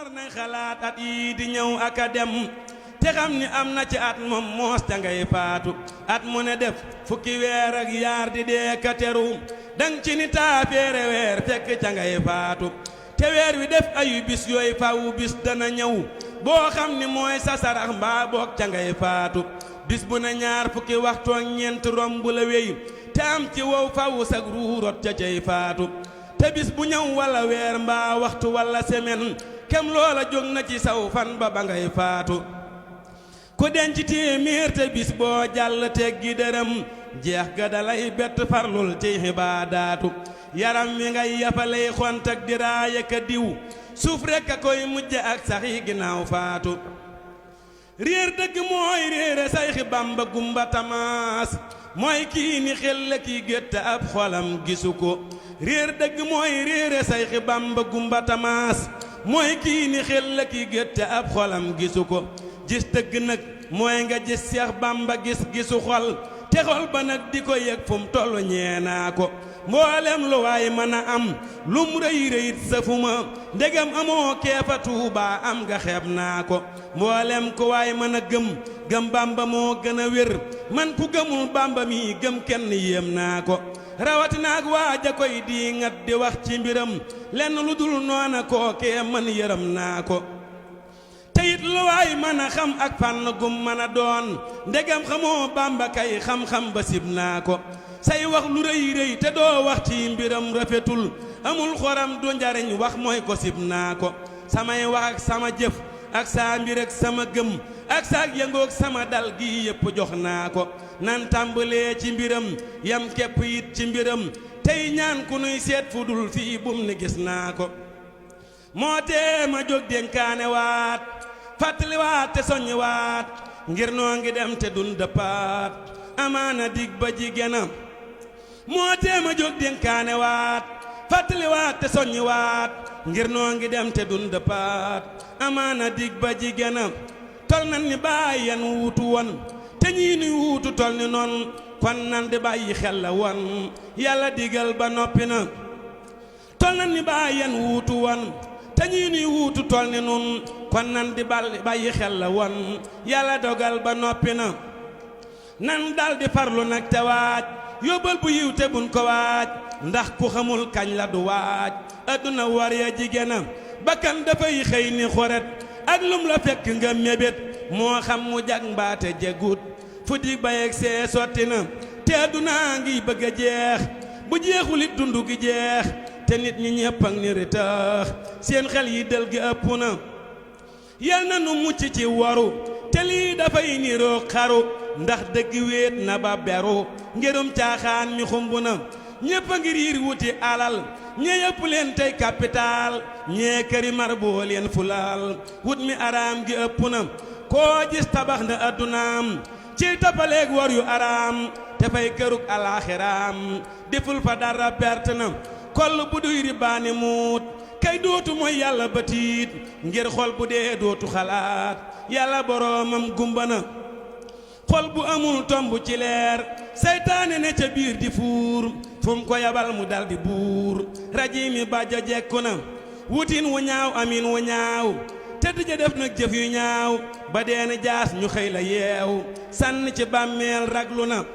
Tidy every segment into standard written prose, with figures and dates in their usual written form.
war nañ xalaat at yi di ñëw ak a dem te xam ni am na ci at moom moos ca ngay faatu at mu ne def fukki weer ak yaar di dee ka teru dang ci ni taafeere weer fekk ca ngay faatu te weer wi def ayu bis yooyu fawu bis dana ñëw boo xam ni mooy sa sarax mbaa boog ca ngay faatu bis bu na ñaar fukki waxtu ak ñeent romb la wéy te am ci wow fawu sag ruurot ca cay faatu te bis bu ñëw wala weer mbaa waxtu wala semaine kem loola jóg na ci saw fan ba ba ngay faatu ku denc téeméer te bis boo jàll teggi dërëm jeex ga dalay bett farlul ci xibaadaatu yaram wi ngay yafalay xont ak diraaya ka diw suuf rekk a koy mujj ak saxi ginnaaw faatu réer dëgg mooy réere sayxi Bamba gumba tamaas mooy kii ni xel la kii gétt ab xolam gisu ko réer dëgg mooy réere sayxi Bamba gumba tamaas mooy kii ni xel la kii gétt ab xolam gisu ko gis dëgg nag mooy nga gis Seex Bamba gis-gisu xol te xol ba nag di ko yëg fu mu tollu ñeenaa ko mboolem lu waay mën a am lum rëy rëyit safuma ndegam amoo keefa Tuuba am nga xeeb naa ko mboolem ku waay mën a gëm Bamba moo gën a wér man ku gëmul Bamba mi gëm kenn yéem naa ko rawatina ak waaja koy di ngat di wax ci mbiram lenn lu dul noona kookee man yërëm naa ko teyit lu waay mën a xam ak fànn gum mën a doon ndegam xamoo Bamba kay xam-xam ba sib naa ko say wax lu rëy rëy te doo wax ci mbiram rafetul amul xoram du njariñ wax mooy ko sib naa ko samay wax ak sama jëf ak saa mbir ak sama gëm ak saa yëngoog sama dal gi yépp jox naa ko nan tàmbalee ci mbiram yam képp it ci mbiram tey ñaan ku nuy seet fu dul fii bum ni gis naa ko moo tee ma jóg dénkaane waat fàttali waat te soññi waat ngir noo ngi dem te dun dëppaat amaana dig ba jigéenam moo tee ma jóg dénkaane waat fàttali waat te soññi waat ngir noo ngi dem te dun dëppaat amaana dig ba jigéenam tol nan ni bàyyi yan wuutu woon te ñii nuy wuutu tol ni noon kon nan di bàyyi xel la woon yàlla digal ba noppi na tol nan ni bàyyi yan wuutu woon te ñii nuy wuutu tol ni nun kon nan di bàyyi xel la woon yàlla dogal ba noppi na nan dal di farlu nag te waaj yóbbal bu yiw te buñ ko waaj ndax ku xamul kañ la du waaj adduna war ya jigéenam bakkan dafay xëy ni xoret ak lum la fekk nga mébét moo xam mu jag mbaate jegut fu di bayeeg see sotti na te adduna ngi bëgg a jeex bu jeexulit dund gi jeex te nit ñi ñëpp ak ni ritax seen xel yi dël gi ëpp na yal na nu mucc ci waru te lii dafay niroo xaru ndax dëgg wéet na ba beru ngirum caaxaan mi xumb na ñépp a ngi riir wuti alal ñee yëpp leen tey capital ñee këri mar boo leen fulal wut mi araam gi ëpp na koo gis tabax na addunaam ci tapaleeg war yu araam te fay kërug alaxiraam deful fa dara perte na koll bu duy ribaani muut kay dootu mooy yàlla batiit ngir xol bu dee dootu xalaat yàlla boroomam gumba na xol bu amul tomb ci leer seytaane ne ca biir di fuur fu mu ko yabal mu dal di buur rajiimi bàjjo jekku na wutin wu ñaaw amin wu ñaaw te dija def nag jëf yu ñaaw ba deeni jaas ñu xëy la yeew sànni ci bàmmeel raglu na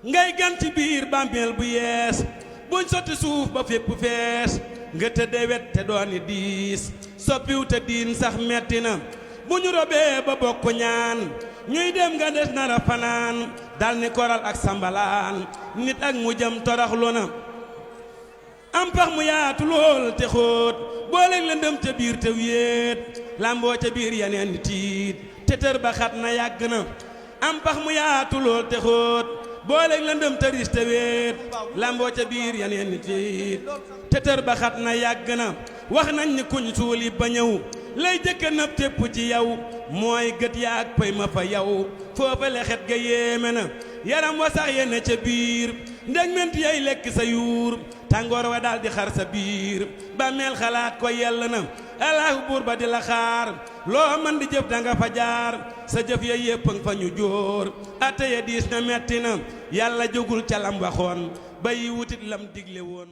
ngay gan ci biir bàmmeel bu yees buñ sotti suuf ba fépp fees nga tëdde wet te dooni diis soppiw te diin sax metti na bu ñu robee ba bokk ñaan ñuy dem nga des nara fanaan dal ni koral ak sambalaan nit ak mu jëm toraxlu na am pax mu yaatu lool te xóot booleeg lëndëm ca biir te wéet lamboo ca biir yeneen ni tiit te tër ba xat na yàgg na am pax mu yaatu lool te xóot booleeg lëndëm te riis te wéet lamboo ca biir yeneen ni tiit te tër ba xat na yàgg na wax nañ ni kuñ suuli ba ñëw lay jëkka nëb tépp ci yow mooy gët yaa ak pay ma fa yow foofale xet ga yéeme na yaram wa sax yene ca biir ndeg ment yay lekk sa yuur tàngoor wa daal di xar sa biir bàmmeel xalaat ko yell na allahu buur ba di la xaar loo man di jëf danga fa jaar sa jëf ya yépp nga fa ñu jóor atte ya diis na metti na yàlla jógul ca lam waxoon bay wutit lam digle woon